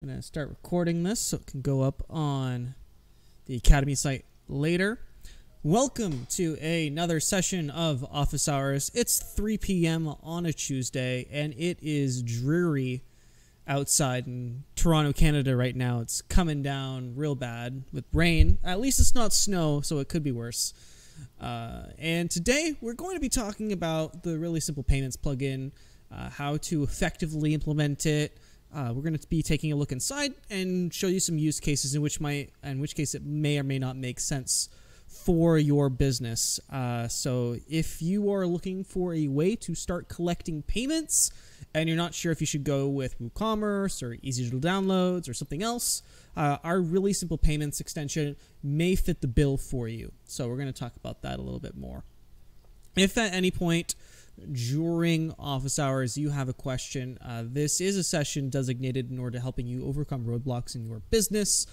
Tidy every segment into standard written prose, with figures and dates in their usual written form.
I'm going to start recording this so it can go up on the Academy site later. Welcome to another session of Office Hours. It's 3 p.m. on a Tuesday, and it is dreary outside in Toronto, Canada right now. It's coming down real bad with rain. At least it's not snow, so it could be worse. And today we're going to be talking about the really simple payments plugin, how to effectively implement it. We're going to be taking a look inside and show you some use cases in which case it may or may not make sense for your business. So if you are looking for a way to start collecting payments and you're not sure if you should go with WooCommerce or Easy Digital Downloads or something else, our really simple payments extension may fit the bill for you. So we're going to talk about that a little bit more. If at any point during office hours you have a question, this is a session designated in order to helping you overcome roadblocks in your business.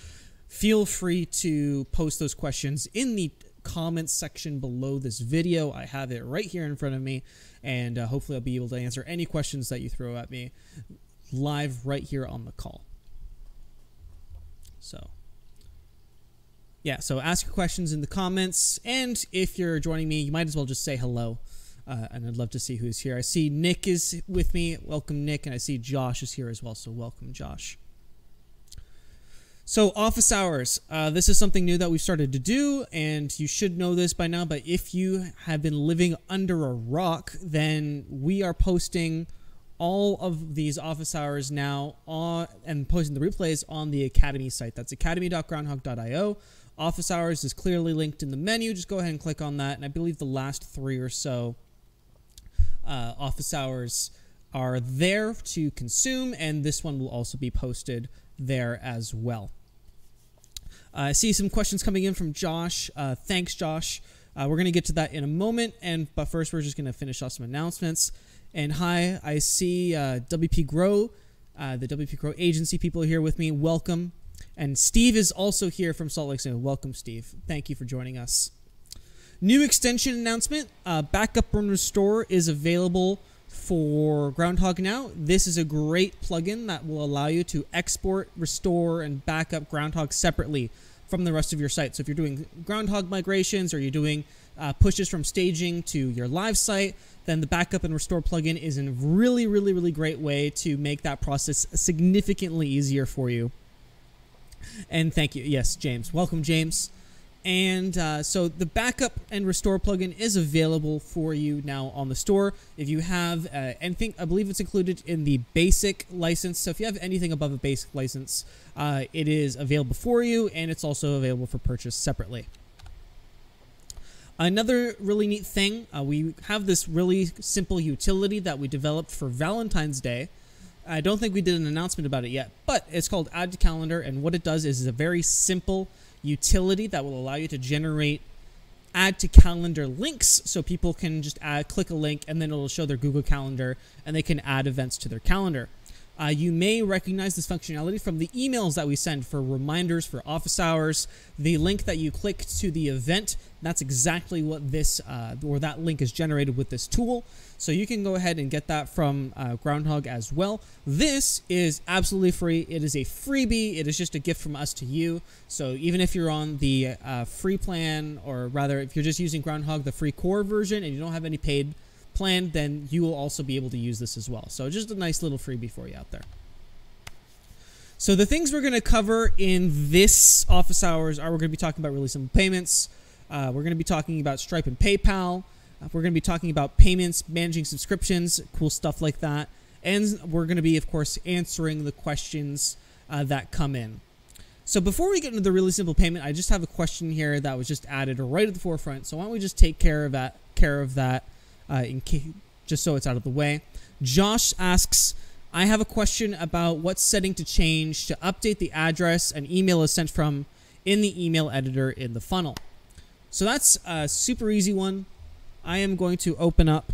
Feel free to post those questions in the comments section below this video. I have it right here in front of me, and hopefully I'll be able to answer any questions that you throw at me live right here on the call. So yeah, so ask your questions in the comments, and if you're joining me, you might as well just say hello. And I'd love to see who's here. I see Nick is with me. Welcome, Nick. And I see Josh is here as well. So welcome, Josh. So office hours. This is something new that we've started to do, and you should know this by now. But if you have been living under a rock, then we are posting all of these office hours now and posting the replays on the Academy site. That's academy.groundhogg.io. Office hours is clearly linked in the menu. Just go ahead and click on that. And I believe the last 3 or so office hours are there to consume, and this one will also be posted there as well. I see some questions coming in from Josh. Thanks, Josh. We're going to get to that in a moment, but first we're just going to finish off some announcements. And hi, I see WP Grow, the WP Grow agency people here with me. Welcome. And Steve is also here from Salt Lake City. Welcome, Steve. Thank you for joining us. New extension announcement. Backup and Restore is available for Groundhogg now. This is a great plugin that will allow you to export, restore, and backup Groundhogg separately from the rest of your site. So if you're doing Groundhogg migrations or you're doing pushes from staging to your live site, then the Backup and Restore plugin is a really great way to make that process significantly easier for you. And thank you. Yes, James. Welcome, James. And so the Backup and Restore plugin is available for you now on the store. If you have anything, I believe it's included in the basic license. So if you have anything above a basic license, it is available for you, and it's also available for purchase separately. Another really neat thing, we have this really simple utility that we developed for Valentine's Day. I don't think we did an announcement about it yet, but it's called Add to Calendar, and what it does is a very simple utility that will allow you to generate add to calendar links, so people can just click a link and then it'll show their Google Calendar and they can add events to their calendar. You may recognize this functionality from the emails that we send for reminders for office hours. The link that you click to the event, that's exactly what this, or that link is generated with this tool. So you can go ahead and get that from Groundhogg as well. This is absolutely free. It is a freebie. It is just a gift from us to you. So even if you're on the free plan, or rather if you're just using Groundhogg, the free core version, and you don't have any paid plan, then you will also be able to use this as well. So just a nice little freebie for you out there. So the things we're going to cover in this office hours are, we're going to be talking about really simple payments. We're going to be talking about Stripe and PayPal. We're going to be talking about payments, managing subscriptions, cool stuff like that. And we're going to be, of course, answering the questions that come in. So before we get into the really simple payment, I just have a question here that was just added right at the forefront. So why don't we just take care of that just so it's out of the way. Josh asks, I have a question about what setting to change to update the address an email is sent from in the email editor in the funnel. So that's a super easy one. I am going to open up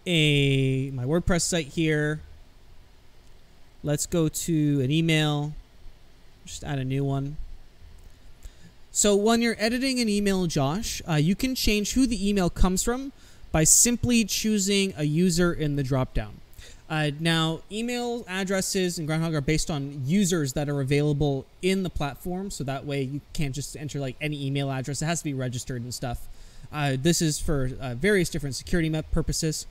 my WordPress site here. Let's go to an email. Just add a new one. So when you're editing an email, Josh, you can change who the email comes from by simply choosing a user in the dropdown. Now, email addresses in Groundhog are based on users that are available in the platform, so that way you can't just enter like any email address. It has to be registered and stuff. This is for various different security purposes,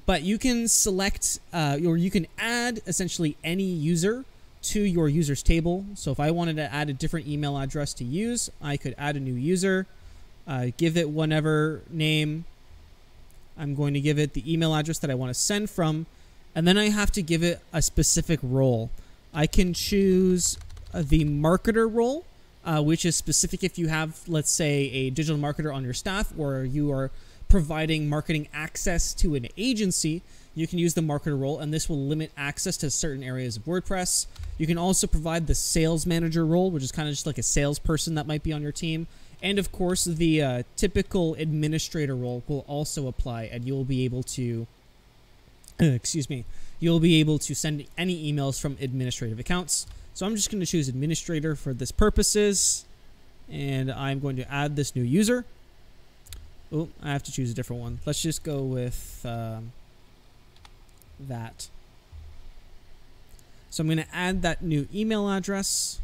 but you can select or you can add essentially any user to your users table. So if I wanted to add a different email address to use, I could add a new user, give it whatever name. I'm going to give it the email address that I want to send from, and then I have to give it a specific role. I can choose the marketer role, which is specific if you have, let's say, a digital marketer on your staff, or you are providing marketing access to an agency. You can use the marketer role, and this will limit access to certain areas of WordPress. You can also provide the sales manager role, which is kind of just like a salesperson that might be on your team. And of course, the typical administrator role will also apply, and you'll be able to you'll be able to send any emails from administrative accounts. So I'm just going to choose administrator for this purposes, and I'm going to add this new user. Oh, I have to choose a different one. Let's just go with that. So I'm going to add that new email address.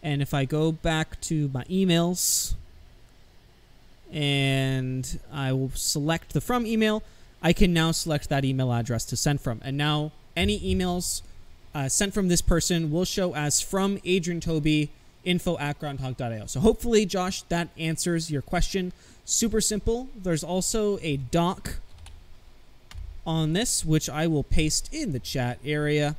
And if I go back to my emails and I will select the from email, I can now select that email address to send from. And now any emails sent from this person will show as from Adrian Toby, info@groundhog.io. So hopefully, Josh, that answers your question. Super simple. There's also a doc on this, which I will paste in the chat area.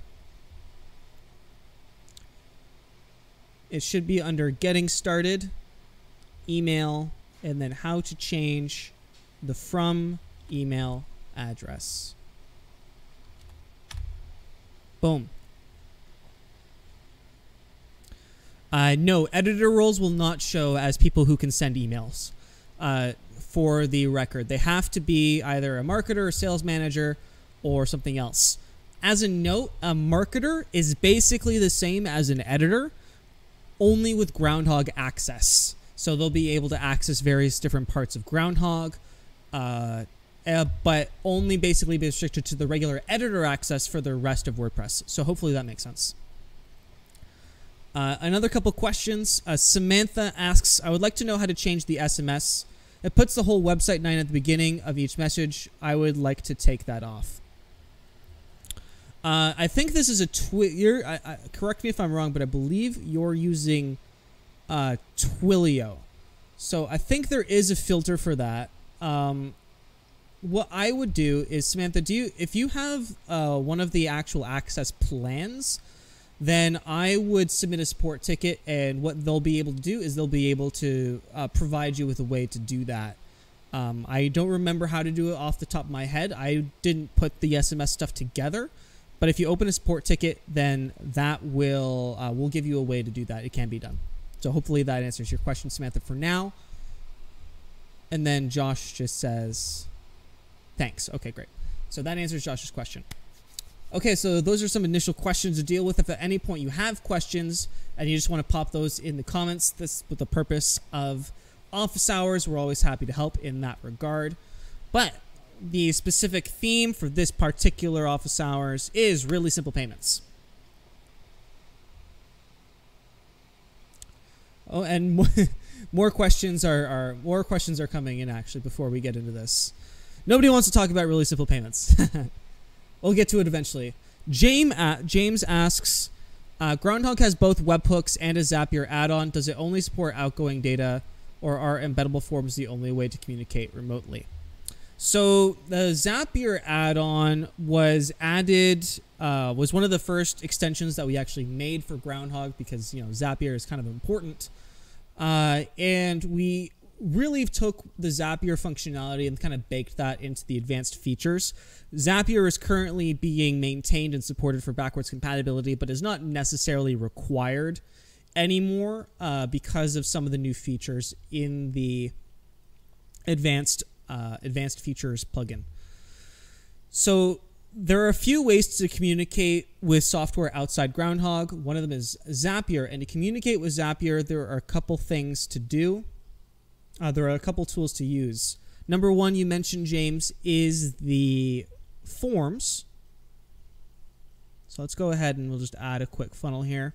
It should be under getting started, email, and then how to change the from email address. Boom. No, editor roles will not show as people who can send emails. For the record, they have to be either a marketer, a sales manager, or something else. As a note, a marketer is basically the same as an editor, only with Groundhog access. So they'll be able to access various different parts of Groundhog, but only basically be restricted to the regular editor access for the rest of WordPress. So hopefully that makes sense. Another couple questions. Samantha asks, I would like to know how to change the SMS. It puts the whole website 9 at the beginning of each message. I would like to take that off. I think this is a correct me if I'm wrong, but I believe you're using Twilio. So I think there is a filter for that. What I would do is, Samantha, if you have one of the actual access plans, then I would submit a support ticket, and what they'll be able to do is they'll be able to provide you with a way to do that. I don't remember how to do it off the top of my head. I didn't put the SMS stuff together. But if you open a support ticket, then that will give you a way to do that. It can be done. So hopefully that answers your question, Samantha, for now. And then Josh just says, thanks. Okay, great. So that answers Josh's question. Okay, so those are some initial questions to deal with. If at any point you have questions and you just want to pop those in the comments, this with the purpose of office hours, we're always happy to help in that regard. But the specific theme for this particular office hours is really simple payments. Oh, and more questions are coming in actually before we get into this. Nobody wants to talk about really simple payments. We'll get to it eventually. James asks, Groundhog has both webhooks and a Zapier add-on. Does it only support outgoing data, or are embeddable forms the only way to communicate remotely? So the Zapier add-on was added, was one of the first extensions that we actually made for Groundhog because, you know, Zapier is kind of important. And we really took the Zapier functionality and kind of baked that into the advanced features. Zapier is currently being maintained and supported for backwards compatibility, but is not necessarily required anymore because of some of the new features in the advanced features plugin. So there are a few ways to communicate with software outside Groundhog. One of them is Zapier, and to communicate with Zapier, there are a couple things to do. There are a couple tools to use. Number one, you mentioned, James, is the forms. So let's go ahead and we'll just add a quick funnel here.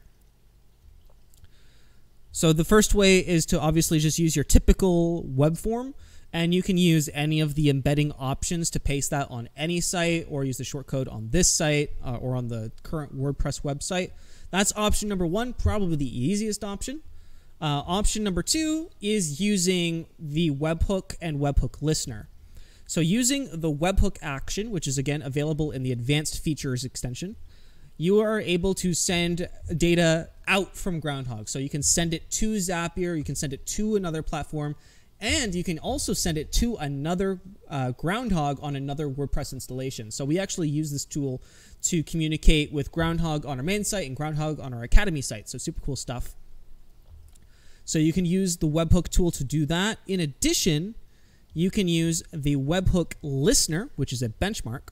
So the first way is to obviously just use your typical web form, and you can use any of the embedding options to paste that on any site, or use the shortcode on this site or on the current WordPress website. That's option number one, probably the easiest option. Option number two is using the webhook and webhook listener. So using the webhook action, which is again available in the advanced features extension, you are able to send data out from Groundhogg. So you can send it to Zapier, you can send it to another platform, and you can also send it to another Groundhogg on another WordPress installation. So we actually use this tool to communicate with Groundhogg on our main site and Groundhogg on our Academy site. So super cool stuff. So you can use the webhook tool to do that. In addition, you can use the webhook listener, which is a benchmark,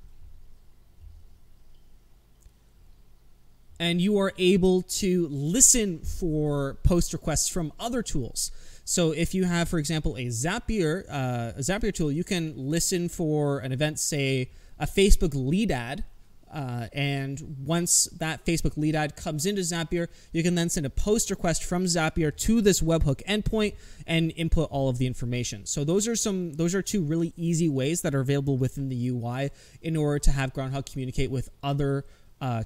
and you are able to listen for post requests from other tools. So if you have, for example, a Zapier tool, you can listen for an event, say a Facebook lead ad, and once that Facebook lead ad comes into Zapier, you can then send a post request from Zapier to this webhook endpoint and input all of the information. So those are two really easy ways that are available within the UI in order to have Groundhogg communicate with other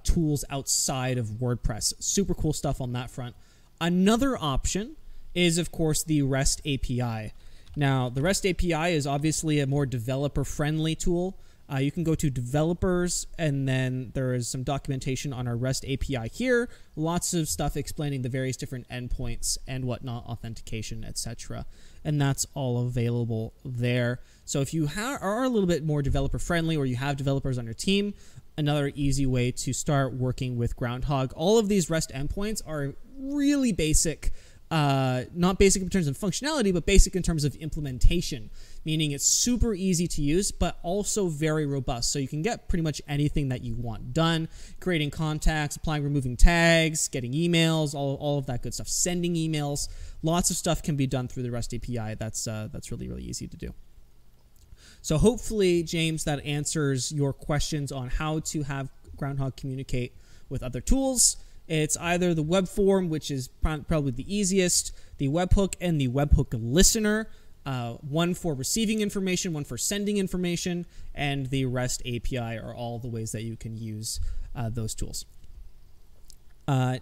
tools outside of WordPress. Super cool stuff on that front. Another option is, of course, the REST API. Now, the REST API is obviously a more developer-friendly tool. You can go to developers, and then there is some documentation on our REST API here. Lots of stuff explaining the various different endpoints and whatnot, authentication, etc. And that's all available there. So if you are a little bit more developer-friendly, or you have developers on your team, another easy way to start working with Groundhogg. All of these REST endpoints are really basic, not basic in terms of functionality, but basic in terms of implementation, meaning it's super easy to use, but also very robust. So you can get pretty much anything that you want done, creating contacts, applying, removing tags, getting emails, all of that good stuff, sending emails. Lots of stuff can be done through the REST API. That's really, really easy to do. So hopefully, James, that answers your questions on how to have Groundhogg communicate with other tools. It's either the web form, which is probably the easiest, the webhook, and the webhook listener, one for receiving information, one for sending information, and the REST API are all the ways that you can use those tools.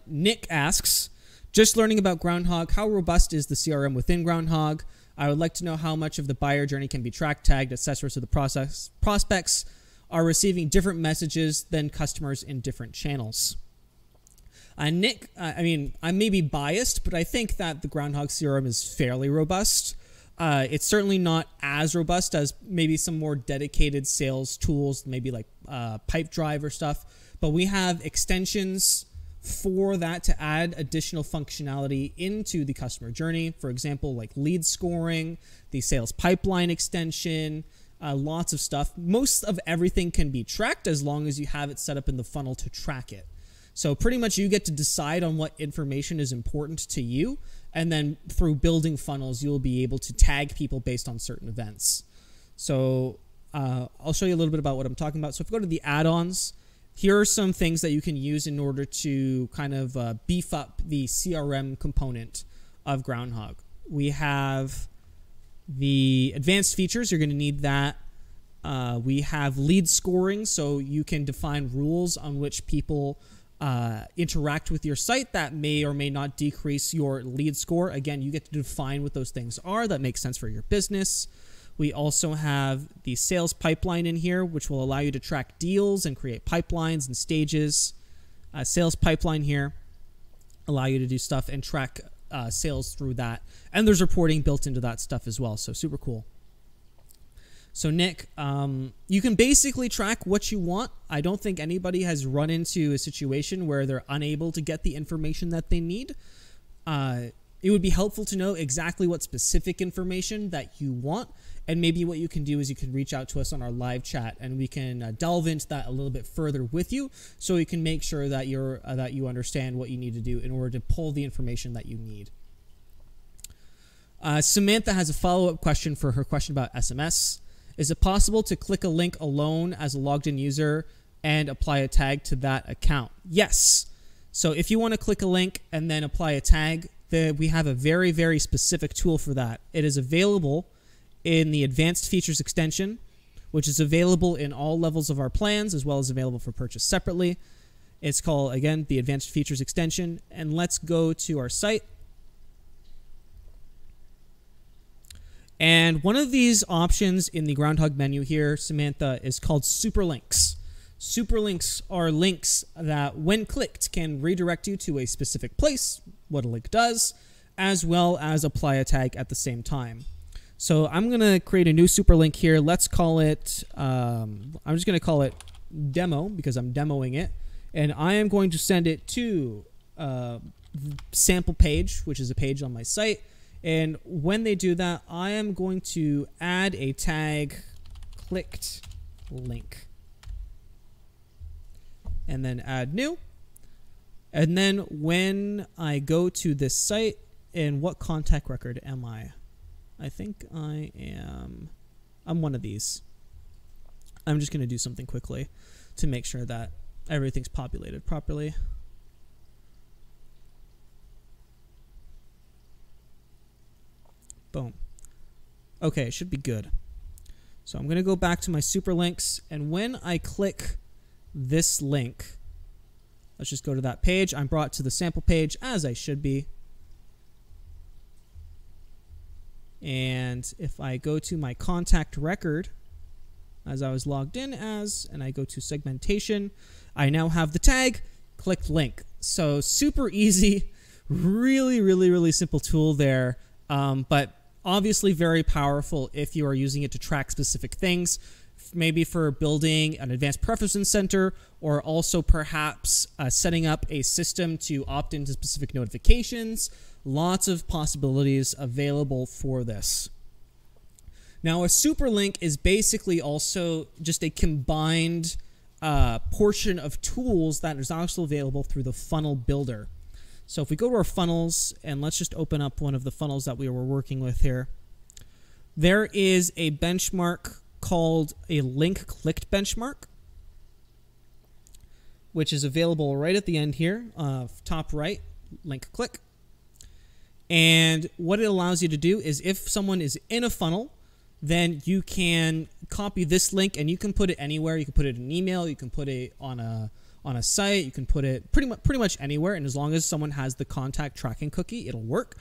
Nick asks, just learning about Groundhogg, how robust is the CRM within Groundhogg? I would like to know how much of the buyer journey can be tracked, tagged, etc. So the prospects are receiving different messages than customers in different channels. Nick, I mean, I may be biased, but I think that the Groundhogg CRM is fairly robust. It's certainly not as robust as maybe some more dedicated sales tools, maybe like Pipedrive or stuff. But we have extensions for that to add additional functionality into the customer journey. For example, like lead scoring, the sales pipeline extension, lots of stuff. Most of everything can be tracked as long as you have it set up in the funnel to track it. So pretty much you get to decide on what information is important to you, and then through building funnels, you'll be able to tag people based on certain events. So I'll show you a little bit about what I'm talking about. So if we go to the add-ons, here are some things that you can use in order to kind of beef up the CRM component of Groundhogg. We have the advanced features. You're going to need that. We have lead scoring, so you can define rules on which people interact with your site that may or may not decrease your lead score. Again, you get to define what those things are that make sense for your business. We also have the sales pipeline in here, which will allow you to track deals and create pipelines and stages. Sales pipeline here, allow you to do stuff and track sales through that. And there's reporting built into that stuff as well, so super cool. So Nick, you can basically track what you want. I don't think anybody has run into a situation where they're unable to get the information that they need. It would be helpful to know exactly what specific information that you want. And maybe what you can do is you can reach out to us on our live chat, and we can delve into that a little bit further with you, so you can make sure that you understand what you need to do in order to pull the information that you need. Samantha has a follow-up question for her question about SMS. Is it possible to click a link alone as a logged in user and apply a tag to that account? Yes. So if you want to click a link and then apply a tag, we have a very, very specific tool for that. It is available in the Advanced Features extension, which is available in all levels of our plans, as well as available for purchase separately. It's called, again, the Advanced Features extension. And let's go to our site. And one of these options in the Groundhog menu here, Samantha, is called super links. Super links are links that, when clicked, can redirect you to a specific place, what a link does, as well as apply a tag at the same time. So I'm going to create a new super link here. Let's call it, I'm just going to call it demo because I'm demoing it. And I am going to send it to sample page, which is a page on my site. And when they do that, I am going to add a tag clicked link. And then add new. And then when I go to this site, and what contact record am I? I think I'm one of these. I'm just going to do something quickly to make sure that everything's populated properly. Boom. Okay, it should be good. So I'm going to go back to my super links, and when I click this link, let's just go to that page. I'm brought to the sample page, as I should be. And if I go to my contact record, as I was logged in as, and I go to segmentation, I now have the tag clicked link. So super easy, really, really, really simple tool there. But obviously very powerful if you are using it to track specific things, maybe for building an advanced preference center, or also perhaps setting up a system to opt into specific notifications. Lots of possibilities available for this. Now, a super link is basically also just a combined portion of tools that is also available through the funnel builder. So if we go to our funnels, and let's just open up one of the funnels that we were working with here, there is a benchmark called a link clicked benchmark, which is available right at the end here, top right, link click. And what it allows you to do is, if someone is in a funnel, then you can copy this link and you can put it anywhere. You can put it in an email, you can put it on a site, you can put it pretty much anywhere, and as long as someone has the contact tracking cookie, it'll work.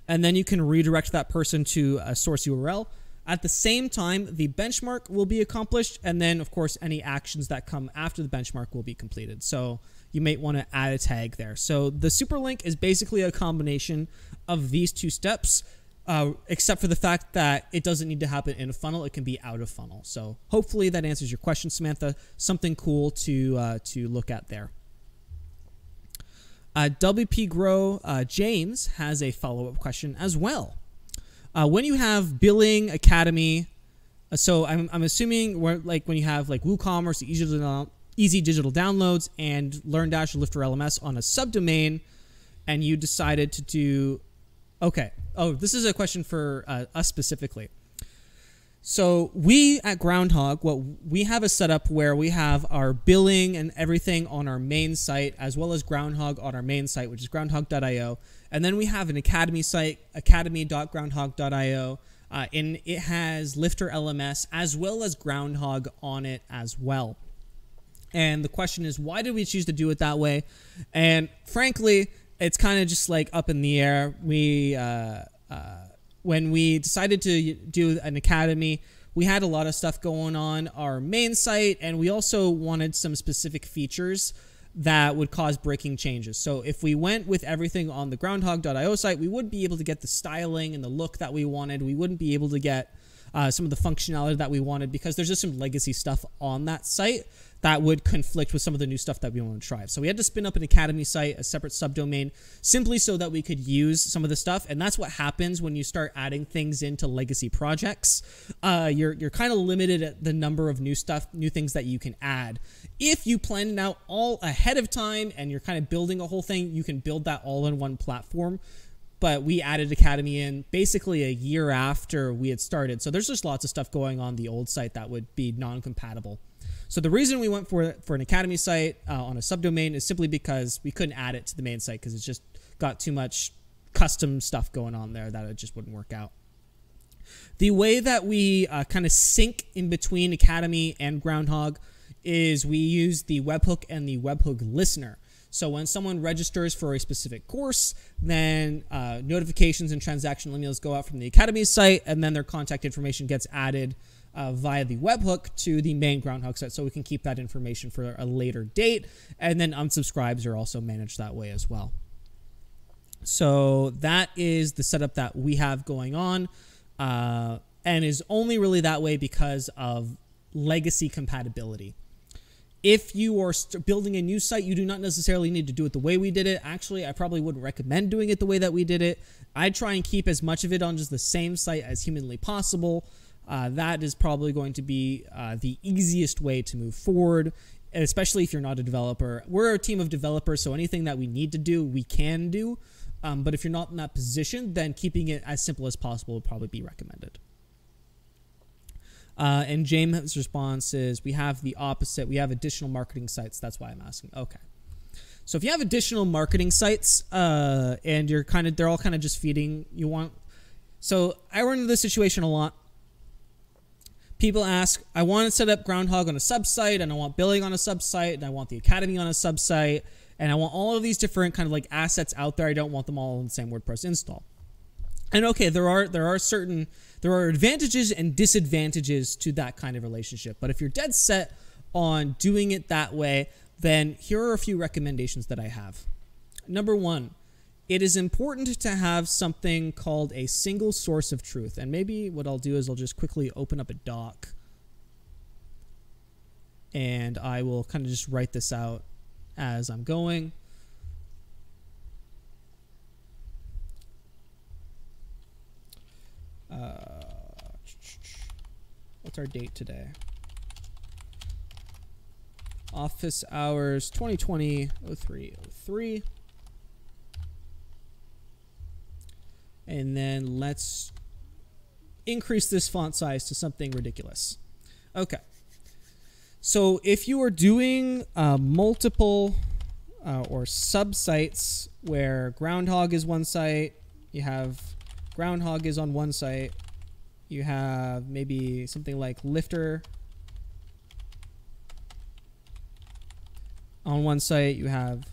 And then you can redirect that person to a source URL. At the same time, the benchmark will be accomplished, and then, of course, any actions that come after the benchmark will be completed. So you might want to add a tag there. So the super link is basically a combination of these two steps, except for the fact that it doesn't need to happen in a funnel. It can be out of funnel. So hopefully that answers your question, Samantha. Something cool to look at there. WP Grow James has a follow-up question as well. When you have Billing Academy, so I'm assuming when you have like WooCommerce, Easy Digital Downloads, and LearnDash or Lifter LMS on a subdomain, and you decided to do, okay. Oh, this is a question for us specifically. So we at Groundhog, we have a setup where we have our billing and everything on our main site, as well as Groundhog on our main site, which is groundhog.io. And then we have an Academy site, academy.groundhog.io, and it has Lifter LMS as well as Groundhog on it as well. And the question is, why did we choose to do it that way? And frankly, it's kind of just like up in the air. When we decided to do an academy, we had a lot of stuff going on our main site, and we also wanted some specific features that would cause breaking changes. So if we went with everything on the groundhog.io site, we wouldn't be able to get the styling and the look that we wanted. We wouldn't be able to get some of the functionality that we wanted, because there's just some legacy stuff on that site that would conflict with some of the new stuff that we want to try. So we had to spin up an Academy site, a separate subdomain, simply so that we could use some of the stuff. And that's what happens when you start adding things into legacy projects. You're kind of limited at the number of new things that you can add. If you plan it out all ahead of time and you're kind of building a whole thing, you can build that all in one platform. but we added Academy in basically a year after we had started. So there's just lots of stuff going on the old site that would be non-compatible. So the reason we went for an Academy site on a subdomain is simply because we couldn't add it to the main site because it's just got too much custom stuff going on there that it just wouldn't work out. The way that we kind of sync in between Academy and Groundhog is we use the webhook and the webhook listener. So when someone registers for a specific course, then notifications and transaction emails go out from the Academy site, and then their contact information gets added via the webhook to the main Groundhog site, so we can keep that information for a later date. And then unsubscribes are also managed that way as well. So that is the setup that we have going on, and is only really that way because of legacy compatibility. If you are building a new site, you do not necessarily need to do it the way we did it. Actually, I probably wouldn't recommend doing it the way that we did it. I'd try and keep as much of it on just the same site as humanly possible. That is probably going to be the easiest way to move forward, especially if you're not a developer. We're a team of developers, so anything that we need to do, we can do. But if you're not in that position, then keeping it as simple as possible would probably be recommended. And James' response is, we have the opposite. We have additional marketing sites. That's why I'm asking. Okay. So if you have additional marketing sites, and they're all kind of just feeding you want. So I run into this situation a lot. People ask, I want to set up Groundhog on a subsite, and I want billing on a subsite, and I want the Academy on a subsite, and I want all of these different kind of like assets out there. I don't want them all in the same WordPress install. And okay, there are advantages and disadvantages to that kind of relationship. But if you're dead set on doing it that way, then here are a few recommendations that I have. Number one, it is important to have something called a single source of truth. And maybe what I'll do is I'll just quickly open up a doc, and I will kind of just write this out as I'm going. What's our date today? Office hours 2020-03-03. And then let's increase this font size to something ridiculous. Okay. So if you are doing multiple or subsites where Groundhog is one site, you have Groundhog is on one site, you have maybe something like Lifter on one site, you have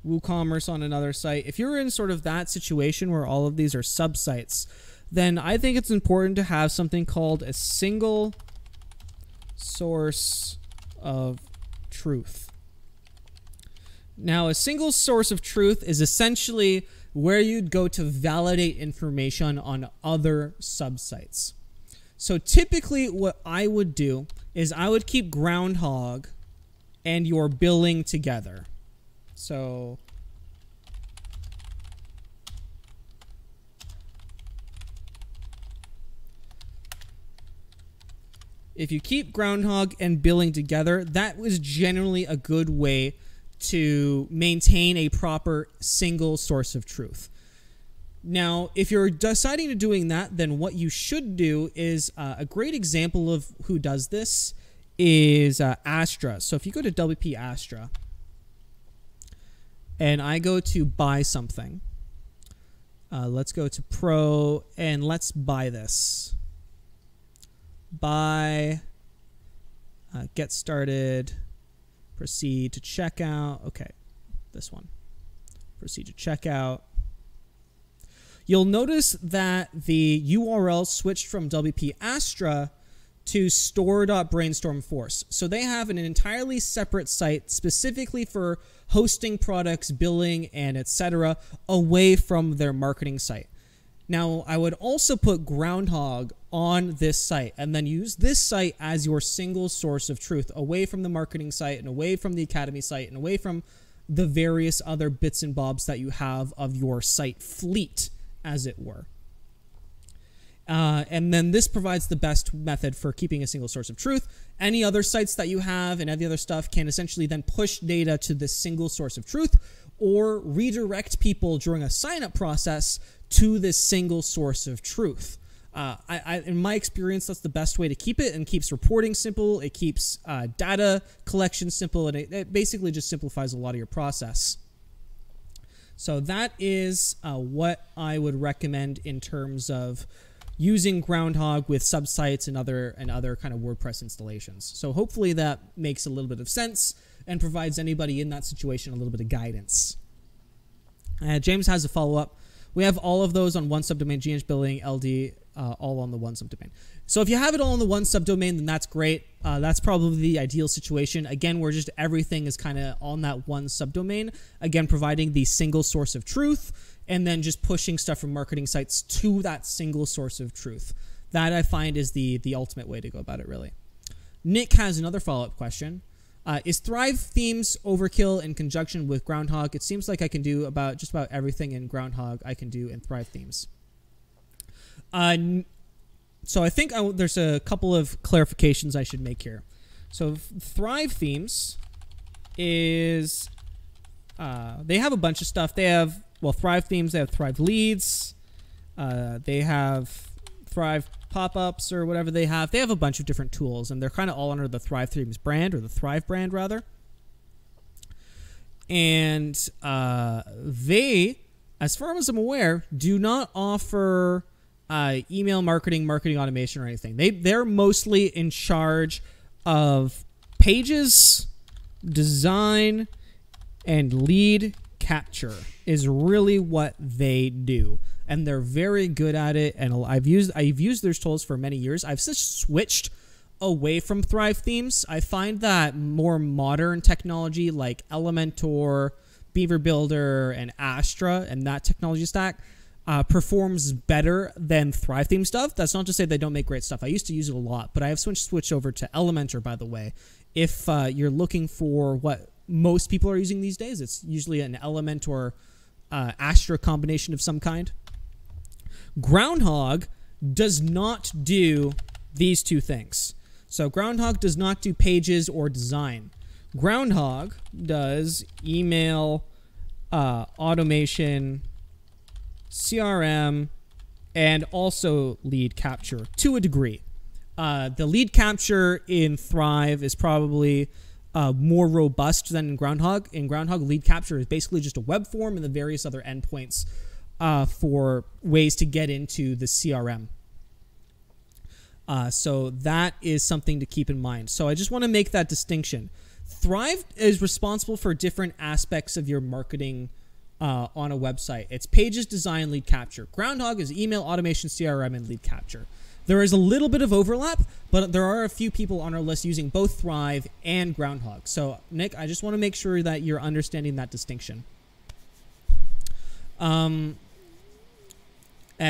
WooCommerce on another site. If you're in sort of that situation where all of these are subsites, then I think it's important to have something called a single source of truth. Now, a single source of truth is essentially where you'd go to validate information on other subsites. So typically what I would do is I would keep Groundhog and your billing together. So if you keep Groundhog and billing together, that was generally a good way to maintain a proper single source of truth. Now, if you're deciding to doing that, then what you should do is a great example of who does this is Astra. So if you go to WP Astra and I go to buy something, let's go to Pro and let's buy this. Buy, get started, proceed to checkout. Okay, this one. Proceed to checkout. You'll notice that the URL switched from WP Astra to store.brainstormforce. So they have an entirely separate site specifically for hosting products, billing, and etc. away from their marketing site. Now, I would also put Groundhog on this site and then use this site as your single source of truth away from the marketing site and away from the Academy site and away from the various other bits and bobs that you have of your site fleet, as it were. And then this provides the best method for keeping a single source of truth. Any other sites that you have and any other stuff can essentially then push data to this single source of truth or redirect people during a sign-up process to this single source of truth. In my experience, that's the best way to keep it, and keeps reporting simple. It keeps data collection simple, and it basically just simplifies a lot of your process. So that is what I would recommend in terms of using Groundhogg with subsites and other kind of WordPress installations. So hopefully that makes a little bit of sense and provides anybody in that situation a little bit of guidance. James has a follow-up. We have all of those on one subdomain, GH billing, LD, all on the one subdomain. So if you have it all on the one subdomain, then that's great. That's probably the ideal situation. Again, where just everything is kind of on that one subdomain. Again, providing the single source of truth, and then just pushing stuff from marketing sites to that single source of truth. That I find is the ultimate way to go about it, really. Nick has another follow-up question. Is Thrive Themes overkill in conjunction with Groundhogg? It seems like I can do just about everything in Groundhogg I can do in Thrive Themes. So I think there's a couple of clarifications I should make here. So Thrive Themes is, they have a bunch of stuff. They have, well, Thrive Themes, they have Thrive Leads, they have Thrive pop-ups or whatever they have. They have a bunch of different tools, and they're kind of all under the Thrive Themes brand, or the Thrive brand, rather. And they, as far as I'm aware, do not offer email marketing, marketing automation, or anything. They're mostly in charge of pages, design, and lead capture is really what they do. And they're very good at it. And I've used their tools for many years. I've just switched away from Thrive Themes. I find that more modern technology like Elementor, Beaver Builder, and Astra, and that technology stack performs better than Thrive Theme stuff. That's not to say they don't make great stuff. I used to use it a lot, but I have switched over to Elementor, by the way. If you're looking for what most people are using these days, it's usually an Elementor Astra combination of some kind. Groundhogg does not do these two things. So Groundhogg does not do pages or design. Groundhogg does email, automation, CRM, and also lead capture to a degree. The lead capture in Thrive is probably more robust than in Groundhogg. In Groundhogg, lead capture is basically just a web form and the various other endpoints for ways to get into the CRM. So that is something to keep in mind. So I just want to make that distinction. Thrive is responsible for different aspects of your marketing on a website. It's pages, design, lead capture. Groundhogg is email, automation, CRM, and lead capture. There is a little bit of overlap, but there are a few people on our list using both Thrive and Groundhogg. So, Nick, I just want to make sure that you're understanding that distinction.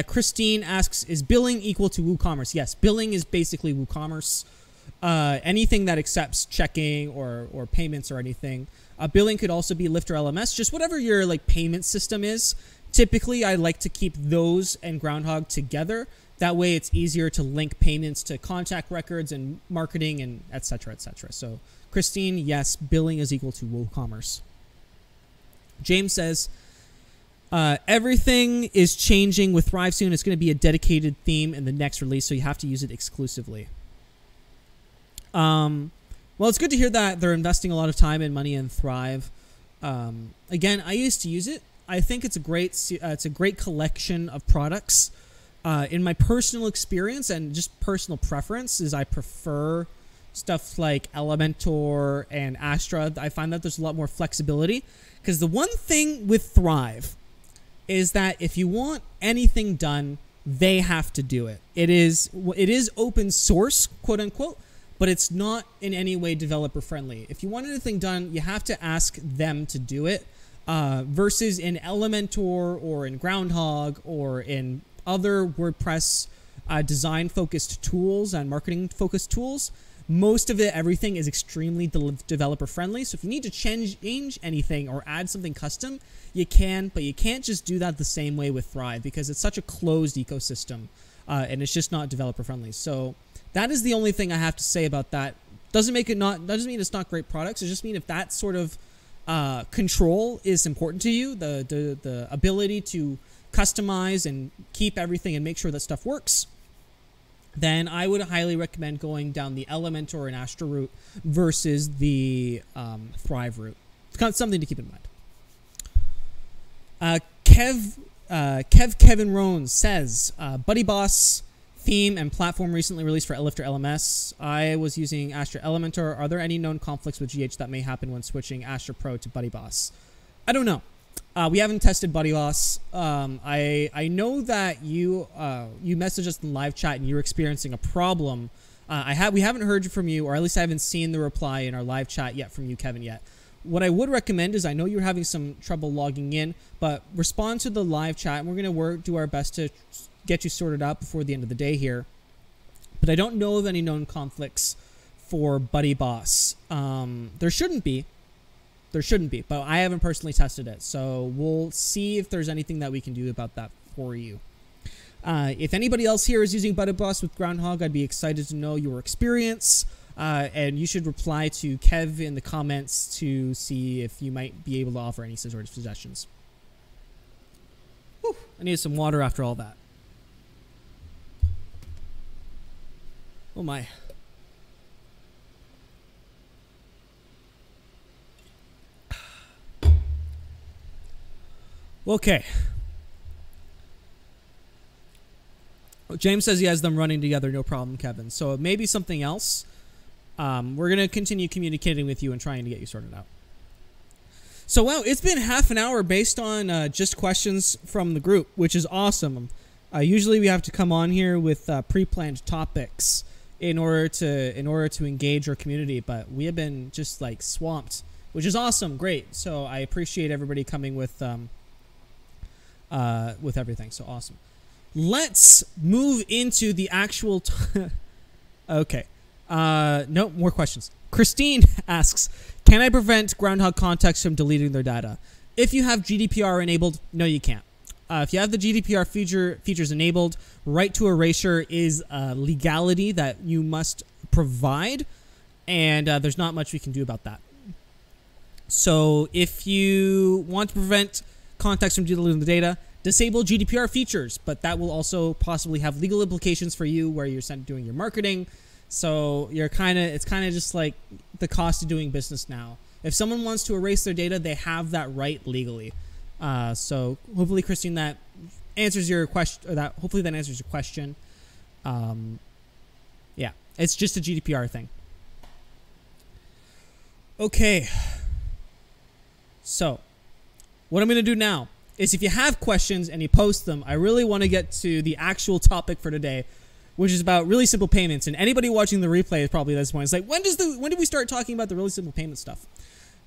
Christine asks, is billing equal to WooCommerce? Yes, billing is basically WooCommerce. Anything that accepts checking or payments or anything. Billing could also be Lift or LMS, just whatever your payment system is. Typically, I like to keep those and Groundhogg together. That way, it's easier to link payments to contact records and marketing and et cetera, et cetera. So, Christine, yes, billing is equal to WooCommerce. James says, everything is changing with Thrive soon. It's going to be a dedicated theme in the next release, so you have to use it exclusively. Well, it's good to hear that they're investing a lot of time and money in Thrive. Again, I used to use it. I think it's a great collection of products. In my personal experience and just personal preference is I prefer stuff like Elementor and Astra. I find that there's a lot more flexibility, because the one thing with Thrive is that if you want anything done, they have to do it. It is open source, quote unquote, but it's not in any way developer friendly. If you want anything done, you have to ask them to do it, versus in Elementor or in Groundhogg or in other WordPress design-focused tools and marketing-focused tools. Most of everything is extremely developer-friendly. So if you need to change anything or add something custom, you can, but you can't just do that the same way with Thrive, because it's such a closed ecosystem. and it's just not developer friendly. So that is the only thing I have to say about that. Doesn't mean it's not great products. It just means if that sort of control is important to you, the ability to customize and keep everything and make sure that stuff works, then I would highly recommend going down the Elementor and Astra route versus the Thrive route. It's kind of something to keep in mind. Kevin Rohn says, Buddy Boss theme and platform recently released for Lifter LMS. I was using Astra Elementor. Are there any known conflicts with GH that may happen when switching Astra Pro to Buddy Boss? I don't know. We haven't tested Buddy Boss. I know that you messaged us in live chat and you're experiencing a problem. We haven't heard from you, or at least I haven't seen the reply in our live chat yet from you, Kevin, yet. What I would recommend is, I know you're having some trouble logging in, but respond to the live chat and we're going to do our best to get you sorted out before the end of the day here. But I don't know of any known conflicts for Buddy Boss. There shouldn't be, but I haven't personally tested it. So we'll see if there's anything that we can do about that for you. If anybody else here is using Buddy Boss with Groundhogg, I'd be excited to know your experience. And you should reply to Kev in the comments to see if you might be able to offer any sort of suggestions. Whew, I need some water after all that. Oh my. Okay. James says he has them running together, no problem, Kevin. So maybe something else. We're going to continue communicating with you and trying to get you sorted out. So, wow, it's been half an hour based on just questions from the group, which is awesome. Usually we have to come on here with pre-planned topics in order to engage our community, but we have been just like swamped, which is awesome. Great. So I appreciate everybody coming with everything. So awesome. Let's move into the actual okay. No more questions. Christine asks, can I prevent Groundhogg contacts from deleting their data? If you have GDPR enabled, no, you can't. If you have the GDPR features enabled, right to erasure is a legality that you must provide, and there's not much we can do about that. So if you want to prevent contacts from deleting the data, disable GDPR features, but that will also possibly have legal implications for you where you're doing your marketing. So it's kind of just like the cost of doing business now. If someone wants to erase their data, they have that right legally. So hopefully, Christine, that answers your question, hopefully that answers your question. Yeah, it's just a GDPR thing. Okay. So what I'm going to do now is, if you have questions and you post them, I really want to get to the actual topic for today, which is about really simple payments. And anybody watching the replay is probably at this point, it's like, when did we start talking about the really simple payment stuff?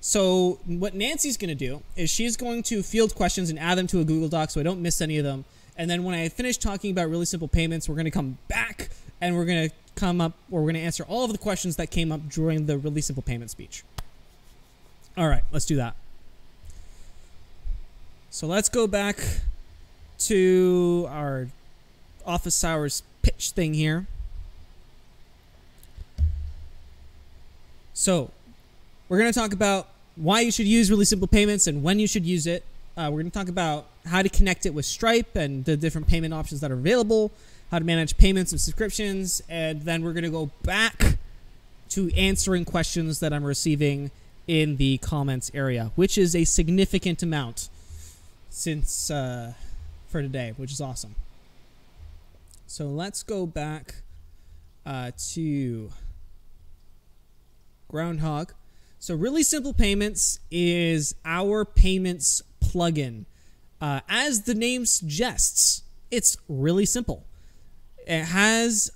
So what Nancy's going to do is she's going to field questions and add them to a Google Doc so I don't miss any of them. And then when I finish talking about really simple payments, we're going to come back and we're going to answer all of the questions that came up during the really simple payment speech. All right, let's do that. So let's go back to our office hours pitch thing here. So we're going to talk about why you should use really simple payments and when you should use it. We're going to talk about how to connect it with Stripe and the different payment options that are available, how to manage payments and subscriptions, and then we're going to go back to answering questions that I'm receiving in the comments area, which is a significant amount since for today, which is awesome. So let's go back to Groundhogg. So really simple payments is our payments plugin. As the name suggests, it's really simple. It has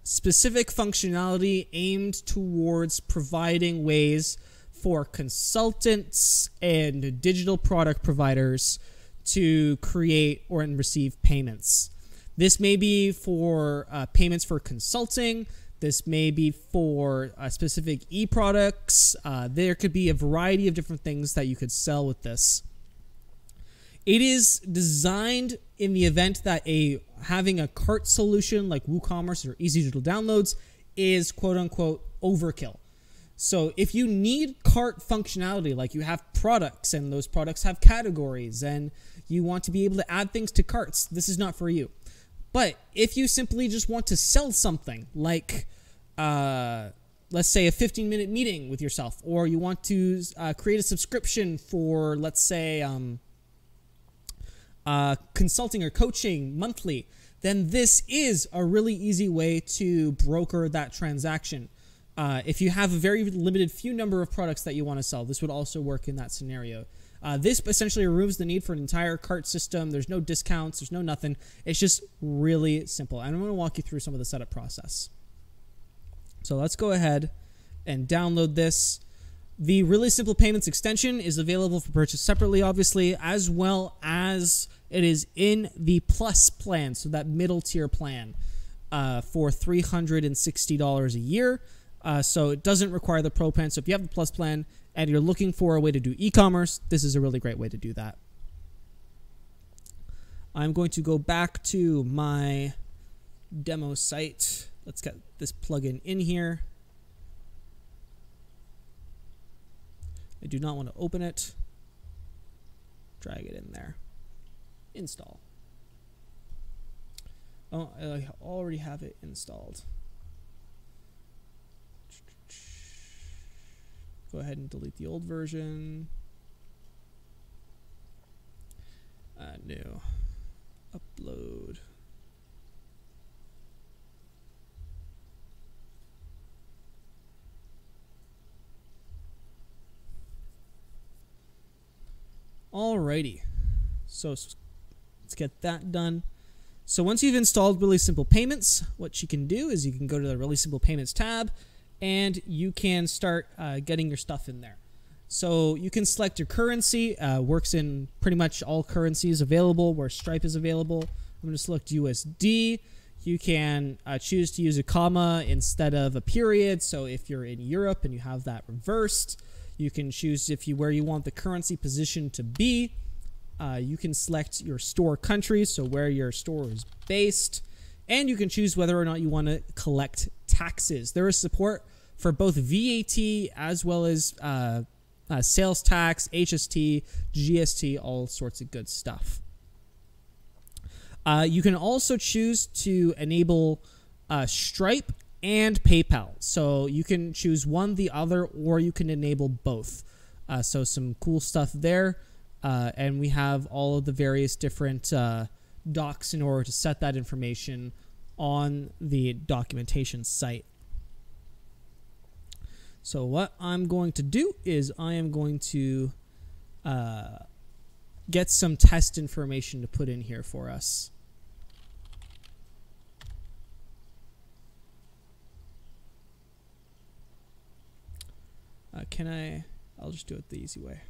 specific functionality aimed towards providing ways for consultants and digital product providers to create or receive payments. This may be for payments for consulting. This may be for specific e-products. There could be a variety of different things that you could sell with this. It is designed in the event that having a cart solution like WooCommerce or easy digital downloads is quote unquote overkill. So if you need cart functionality, like you have products and those products have categories and you want to be able to add things to carts, this is not for you. But if you simply just want to sell something like, let's say a 15-minute meeting with yourself, or you want to create a subscription for, let's say, consulting or coaching monthly, then this is a really easy way to broker that transaction. If you have a very limited few number of products that you want to sell, this would also work in that scenario. This essentially removes the need for an entire cart system. There's no discounts. There's no nothing. It's just really simple. And I'm going to walk you through some of the setup process. So let's go ahead and download this. The Really Simple Payments extension is available for purchase separately, obviously, as well as it is in the Plus plan, so that middle tier plan, for $360 a year. So it doesn't require the Pro plan. So if you have the Plus plan and you're looking for a way to do e-commerce, this is a really great way to do that. I'm going to go back to my demo site. Let's get this plugin in here. I do not want to open it. Drag it in there. Install. Oh, I already have it installed. Go ahead and delete the old version. New. Upload. Alrighty. So let's get that done. So once you've installed Really Simple Payments, what you can do is you can go to the Really Simple Payments tab and you can start getting your stuff in there. So you can select your currency. Works in pretty much all currencies available where Stripe is available. I'm going to select USD. You can choose to use a comma instead of a period. So if you're in Europe and you have that reversed, you can choose where you want the currency position to be. You can select your store country, so where your store is based, and you can choose whether or not you want to collect taxes. There is support for both VAT as well as sales tax, HST, GST, all sorts of good stuff. You can also choose to enable Stripe and PayPal. So you can choose one, the other, or you can enable both. So some cool stuff there. And we have all of the various different docs in order to set that information on the documentation site. So what I'm going to do is I am going to get some test information to put in here for us. I'll just do it the easy way.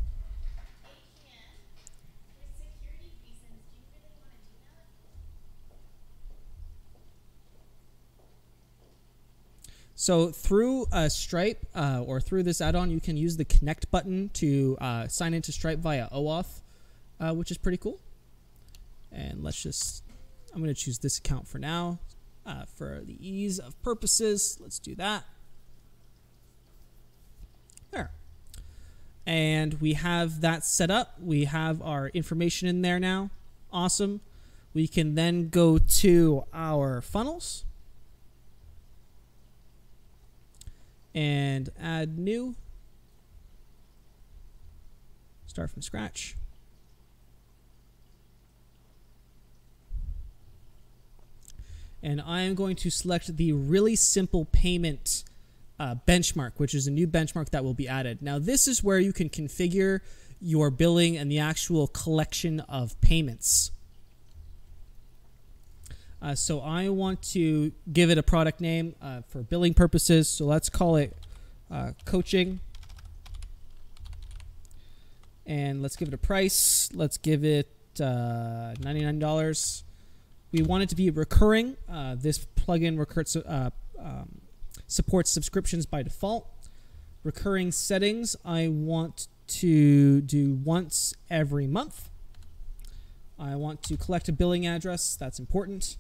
So through Stripe or through this add-on, you can use the connect button to sign into Stripe via OAuth, which is pretty cool. And I'm going to choose this account for now. For the ease of purposes, let's do that. There. And we have that set up. We have our information in there now. Awesome. We can then go to our funnels and add new. Start from scratch. And I am going to select the Really Simple Payment benchmark, which is a new benchmark that will be added. Now, this is where you can configure your billing and the actual collection of payments. So I want to give it a product name for billing purposes. So let's call it coaching. And let's give it a price. Let's give it $99. We want it to be recurring. This plugin supports subscriptions by default. Recurring settings, I want to do once every month. I want to collect a billing address. That's important.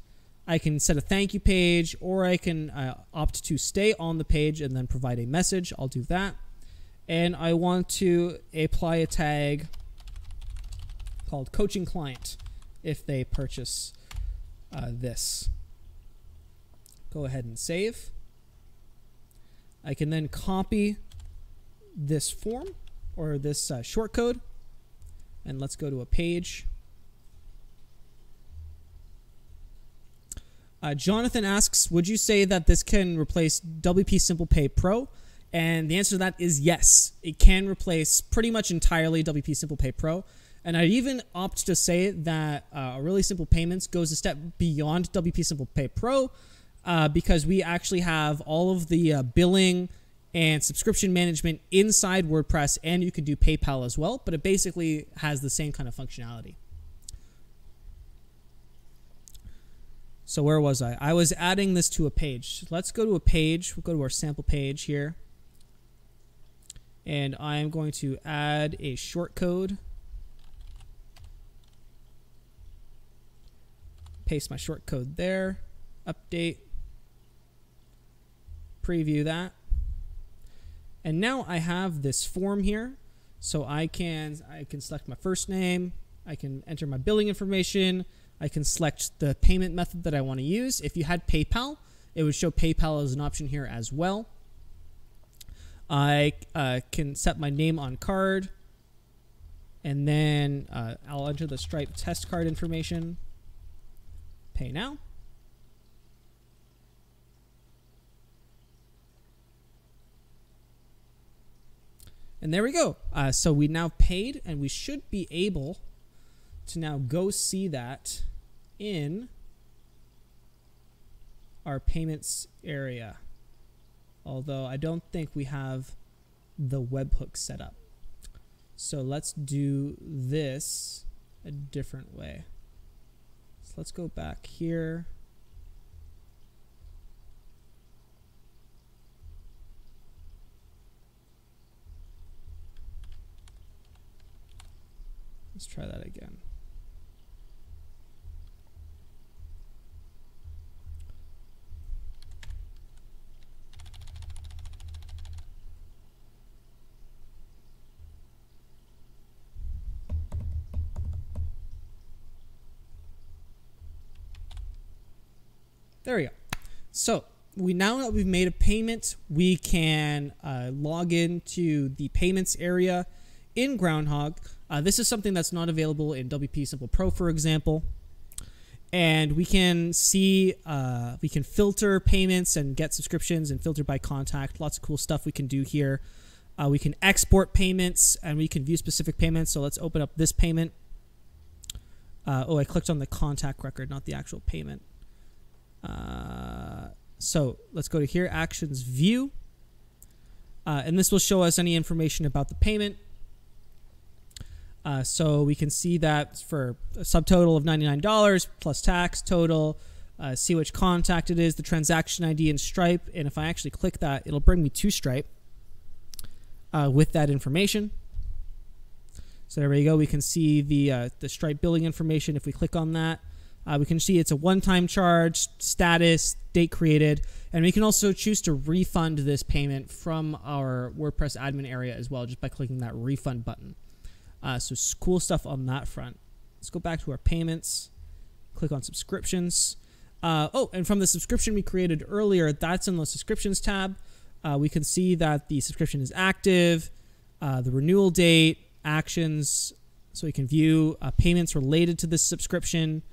I can set a thank you page, or I can opt to stay on the page and then provide a message. I'll do that. And I want to apply a tag called coaching client if they purchase this. Go ahead and save. I can then copy this form or this shortcode, and let's go to a page. Jonathan asks, would you say that this can replace WP Simple Pay Pro? And the answer to that is yes. It can replace pretty much entirely WP Simple Pay Pro. And I'd even opt to say that Really Simple Payments goes a step beyond WP Simple Pay Pro because we actually have all of the billing and subscription management inside WordPress, and you can do PayPal as well, but it basically has the same kind of functionality. So where was I? I was adding this to a page. Let's go to a page. We'll go to our sample page here. And I am going to add a shortcode. Paste my shortcode there. Update. Preview that. And now I have this form here. So I can select my first name. I can enter my billing information. I can select the payment method that I want to use. If you had PayPal, it would show PayPal as an option here as well. I can set my name on card, and then I'll enter the Stripe test card information. Pay now. And there we go. So we now paid, and we should be able to now go see that in our payments area. Although I don't think we have the webhook set up. So let's do this a different way. So let's go back here. Let's try that again. There we go. So now that we've made a payment, we can log into the payments area in Groundhogg. This is something that's not available in WP Simple Pro, for example. And we can see, we can filter payments and get subscriptions and filter by contact. Lots of cool stuff we can do here. We can export payments and we can view specific payments. So let's open up this payment. Oh, I clicked on the contact record, not the actual payment. So let's go to here, Actions View. And this will show us any information about the payment. So we can see that for a subtotal of $99 plus tax total, see which contact it is, the transaction ID in Stripe. And if I actually click that, it'll bring me to Stripe with that information. So there we go. We can see the Stripe billing information. If we click on that, we can see it's a one-time charge, status, date created, and we can also choose to refund this payment from our WordPress admin area as well, just by clicking that refund button. So cool stuff on that front. Let's go back to our payments, click on subscriptions. Oh, and from the subscription we created earlier, that's in the subscriptions tab. We can see that the subscription is active, the renewal date, actions, so we can view payments related to this subscription.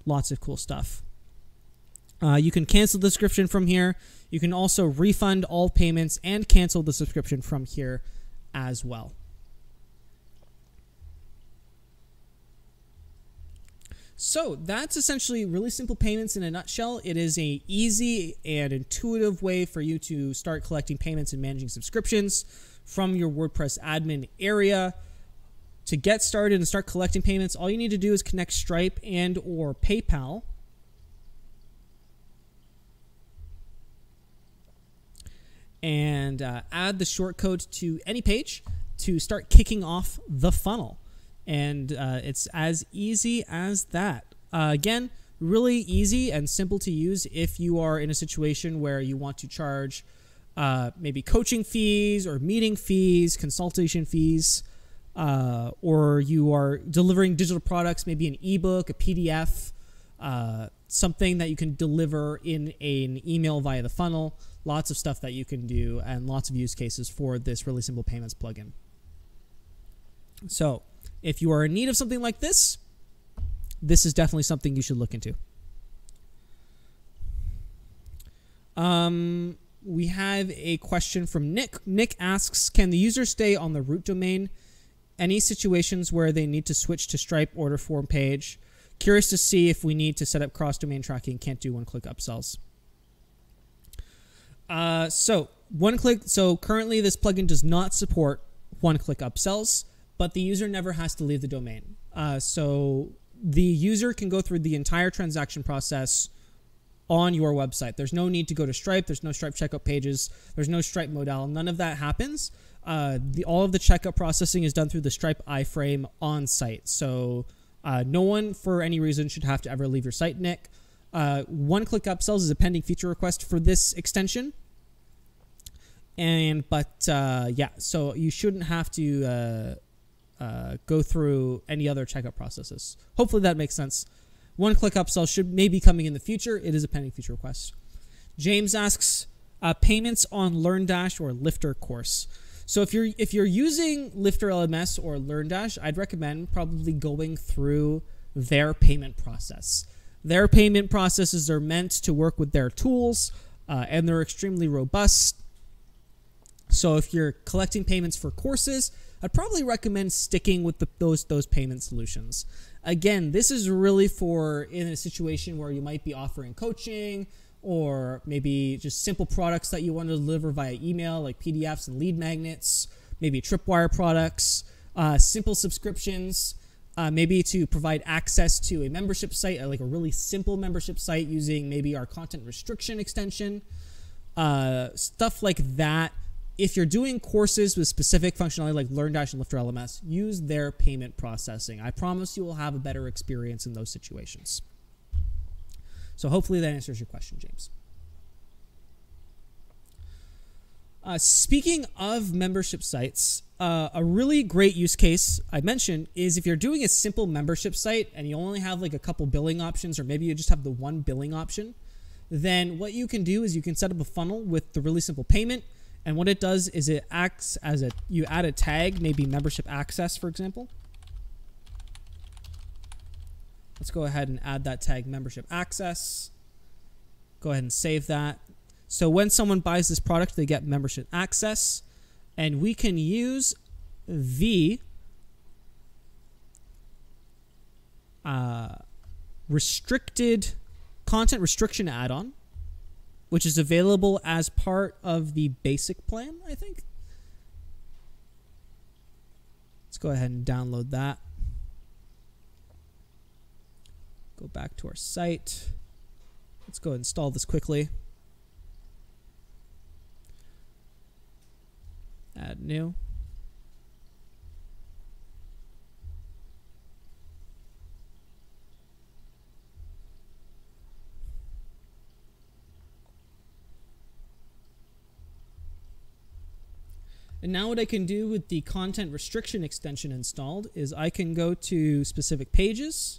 Lots of cool stuff. You can cancel the subscription from here. You can also refund all payments and cancel the subscription from here as well. So that's essentially Really Simple Payments in a nutshell. It is an easy and intuitive way for you to start collecting payments and managing subscriptions from your WordPress admin area. To get started and start collecting payments, all you need to do is connect Stripe and or PayPal. And add the shortcode to any page to start kicking off the funnel. And it's as easy as that. Again, really easy and simple to use if you are in a situation where you want to charge maybe coaching fees or meeting fees, consultation fees, or you are delivering digital products, maybe an ebook, a PDF, something that you can deliver in an email via the funnel. Lots of stuff that you can do and lots of use cases for this Really Simple Payments plugin. So if you are in need of something like this, this is definitely something you should look into. We have a question from Nick. Nick asks, can the user stay on the root domain? Any situations where they need to switch to Stripe order form page? Curious to see if we need to set up cross-domain tracking. Can't do one-click upsells. So currently this plugin does not support one-click upsells, but the user never has to leave the domain. So the user can go through the entire transaction process on your website. There's no need to go to Stripe. There's no Stripe checkout pages. There's no Stripe modal. None of that happens. All of the checkout processing is done through the Stripe iframe on site. So no one for any reason should have to ever leave your site, Nick. One-click upsells is a pending feature request for this extension. Yeah, so you shouldn't have to go through any other checkout processes. Hopefully that makes sense. One-click upsell should maybe coming in the future. It is a pending feature request. James asks, payments on LearnDash or Lifter course. So if you're using Lifter LMS or LearnDash, I'd recommend probably going through their payment process. Their payment processes are meant to work with their tools, and they're extremely robust. So if you're collecting payments for courses, I'd probably recommend sticking with those payment solutions. Again, this is really for in a situation where you might be offering coaching or maybe just simple products that you want to deliver via email, like PDFs and lead magnets, maybe tripwire products, simple subscriptions, maybe to provide access to a membership site, like a really simple membership site using maybe our content restriction extension, stuff like that. If you're doing courses with specific functionality like LearnDash and Lifter LMS, use their payment processing. I promise you will have a better experience in those situations. So hopefully that answers your question, James. Speaking of membership sites, a really great use case I mentioned is if you're doing a simple membership site and you only have like a couple billing options, or maybe you just have the one billing option, then what you can do is you can set up a funnel with the Really Simple Payment. And what it does is it acts as you add a tag, maybe membership access, for example. Let's go ahead and add that tag, membership access. Go ahead and save that. So when someone buys this product, they get membership access. And we can use the restricted content restriction add-on, which is available as part of the basic plan, I think. Let's go ahead and download that. Go back to our site. Let's go install this quickly. Add new. And now what I can do with the content restriction extension installed is I can go to specific pages.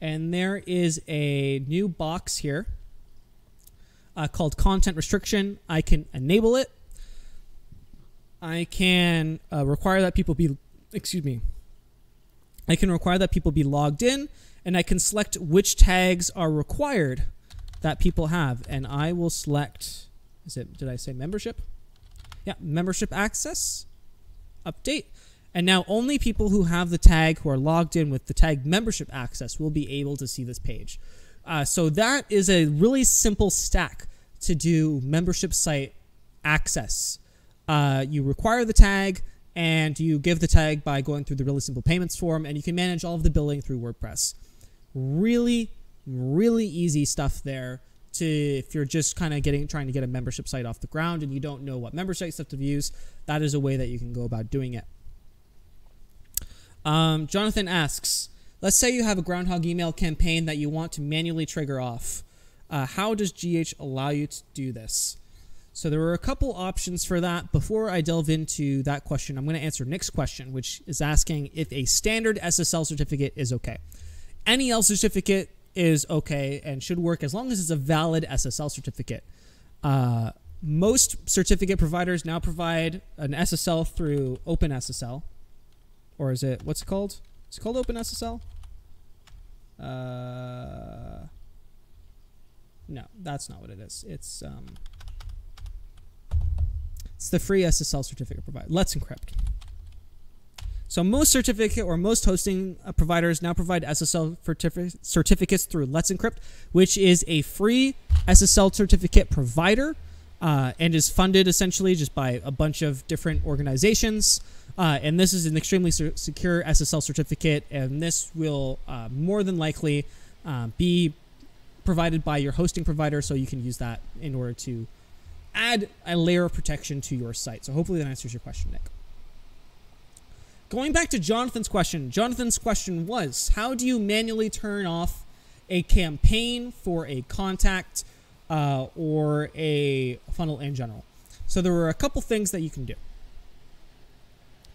And there is a new box here called content restriction. I can enable it. I can require that people be, I can require that people be logged in, and I can select which tags are required that people have. And I will select, did I say membership? Yeah, membership access, update. And now only people who have the tag, who are logged in with the tag membership access, will be able to see this page. So that is a really simple stack to do membership site access. You require the tag, and you give the tag by going through the Really Simple Payments form, and you can manage all of the billing through WordPress. Really, really easy stuff there. If you're just kind of trying to get a membership site off the ground and you don't know what membership stuff to use, that is a way that you can go about doing it. Jonathan asks, let's say you have a Groundhogg email campaign that you want to manually trigger off. How does GH allow you to do this? So there were a couple options for that. Before I delve into that question, I'm going to answer Nick's question, which is asking if a standard SSL certificate is okay. Any L certificate is okay and should work as long as it's a valid SSL certificate. Most certificate providers now provide an SSL through OpenSSL. Or is it, what's it called? Is it called OpenSSL? No, that's not what it is. It's the free SSL certificate provider. Let's Encrypt. So most certificate or most hosting providers now provide SSL certificates through Let's Encrypt, which is a free SSL certificate provider and is funded essentially just by a bunch of different organizations. And this is an extremely secure SSL certificate, and this will more than likely be provided by your hosting provider, so you can use that in order to add a layer of protection to your site. So hopefully that answers your question, Nick. Going back to Jonathan's question was, how do you manually turn off a campaign for a contact or a funnel in general? So there were a couple things that you can do.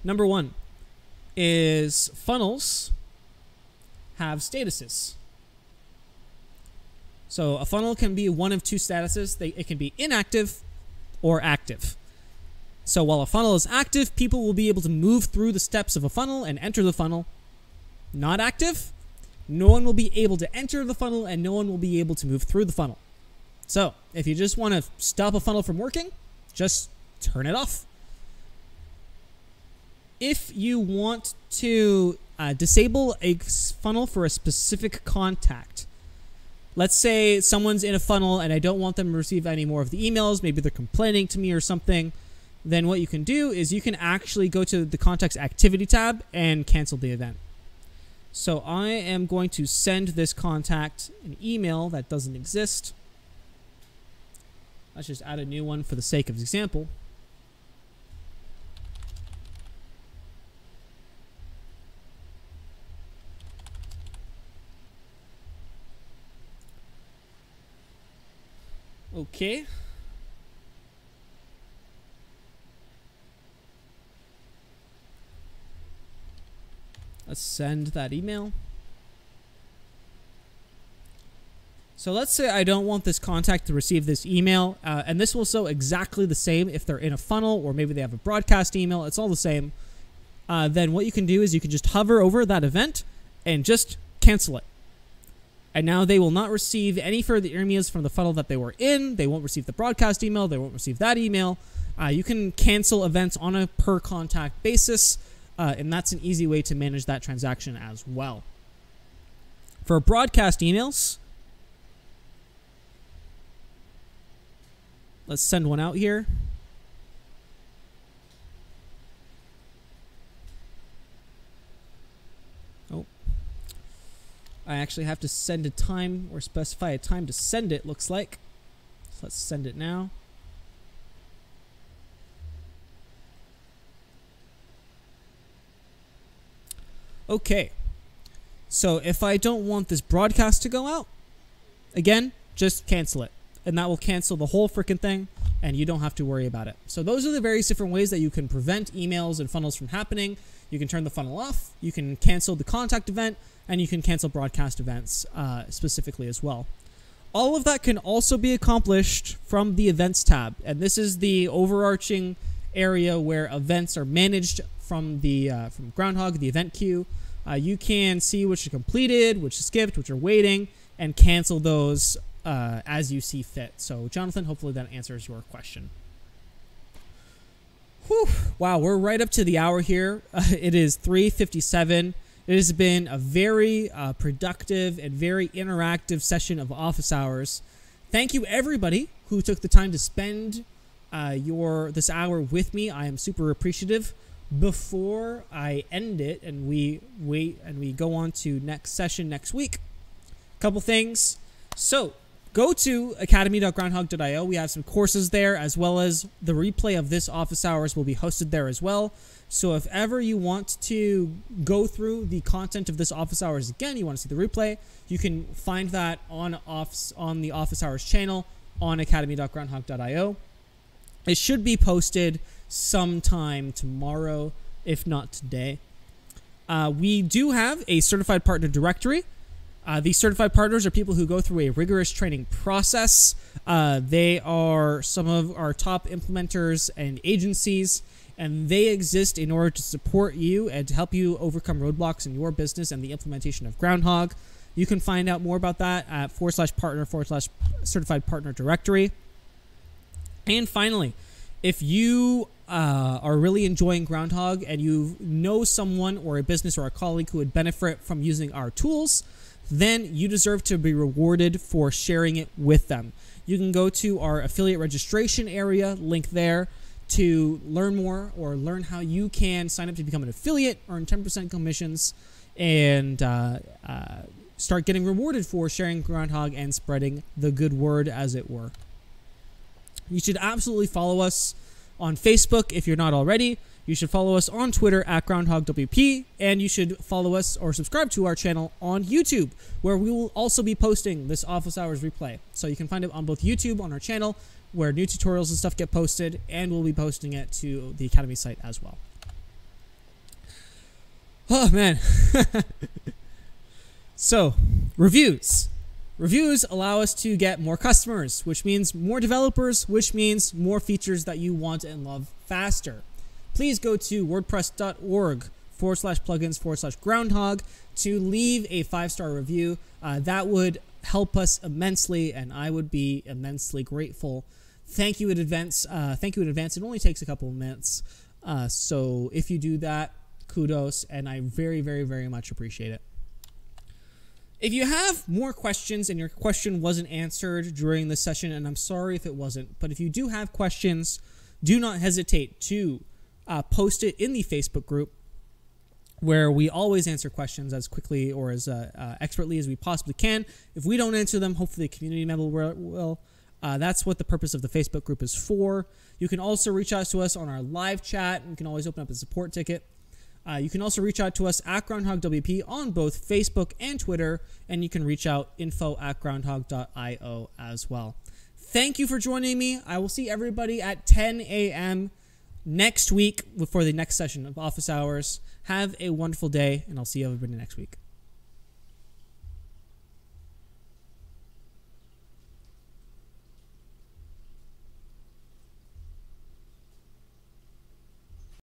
Number one is funnels have statuses. So a funnel can be one of two statuses. It can be inactive or active. So while a funnel is active, people will be able to move through the steps of a funnel and enter the funnel. Not active, no one will be able to enter the funnel and no one will be able to move through the funnel. So if you just want to stop a funnel from working, just turn it off. If you want to disable a funnel for a specific contact, let's say someone's in a funnel and I don't want them to receive any more of the emails, maybe they're complaining to me or something, then what you can do is you can actually go to the contact's activity tab and cancel the event. So I am going to send this contact an email that doesn't exist. Let's just add a new one for the sake of example. Okay. Let's send that email. So let's say I don't want this contact to receive this email, and this will show exactly the same if they're in a funnel or maybe they have a broadcast email. It's all the same. Then what you can do is you can just hover over that event and just cancel it. And now they will not receive any further emails from the funnel that they were in. They won't receive the broadcast email. They won't receive that email. You can cancel events on a per contact basis, and that's an easy way to manage that transaction as well. For broadcast emails, let's send one out here. I actually have to send a time or specify a time to send it, looks like. So let's send it now. Okay. So if I don't want this broadcast to go out, again, just cancel it. And that will cancel the whole freaking thing, and you don't have to worry about it. So those are the various different ways that you can prevent emails and funnels from happening. You can turn the funnel off, you can cancel the contact event, and you can cancel broadcast events specifically as well. All of that can also be accomplished from the Events tab, and this is the overarching area where events are managed from the from Groundhogg, the event queue. You can see which are completed, which are skipped, which are waiting, and cancel those as you see fit. So, Jonathan, hopefully that answers your question. Whew. Wow, we're right up to the hour here. It is 3:57. It has been a very productive and very interactive session of Office Hours. Thank you, everybody who took the time to spend this hour with me. I am super appreciative. Before I end it and we go on to next session next week, a couple things. So, go to academy.groundhogg.io. We have some courses there, as well as the replay of this office hours will be hosted there as well. So if ever you want to go through the content of this office hours again, you want to see the replay, you can find that on the office hours channel on academy.groundhogg.io. It should be posted sometime tomorrow, if not today. We do have a certified partner directory. These certified partners are people who go through a rigorous training process. They are some of our top implementers and agencies, and they exist in order to support you and to help you overcome roadblocks in your business and the implementation of Groundhogg. You can find out more about that at /partner/certified partner directory. And finally, if you are really enjoying Groundhogg and you know someone or a business or a colleague who would benefit from using our tools, then you deserve to be rewarded for sharing it with them. You can go to our affiliate registration area, link there, to learn more or learn how you can sign up to become an affiliate, earn 10% commissions, and start getting rewarded for sharing Groundhogg and spreading the good word, as it were. You should absolutely follow us on Facebook if you're not already. You should follow us on Twitter at GroundhoggWP, and you should follow us or subscribe to our channel on YouTube, where we will also be posting this office hours replay. So you can find it on both YouTube on our channel, where new tutorials and stuff get posted, and we'll be posting it to the Academy site as well. Oh, man. So, reviews. Reviews allow us to get more customers, which means more developers, which means more features that you want and love faster. Please go to wordpress.org/plugins/groundhogg to leave a 5-star review. That would help us immensely, and I would be immensely grateful. Thank you in advance. It only takes a couple of minutes. So if you do that, kudos, and I very, very, very much appreciate it. If you have more questions and your question wasn't answered during the session, and I'm sorry if it wasn't, but if you do have questions, do not hesitate to post it in the Facebook group, where we always answer questions as quickly or as expertly as we possibly can. If we don't answer them, hopefully a community member will. That's what the purpose of the Facebook group is for. You can also reach out to us on our live chat. You can always open up a support ticket. You can also reach out to us at GroundhoggWP on both Facebook and Twitter, and you can reach out info@groundhogg.io as well. Thank you for joining me. I will see everybody at 10 a.m. next week for the next session of Office Hours. Have a wonderful day, and I'll see everybody next week.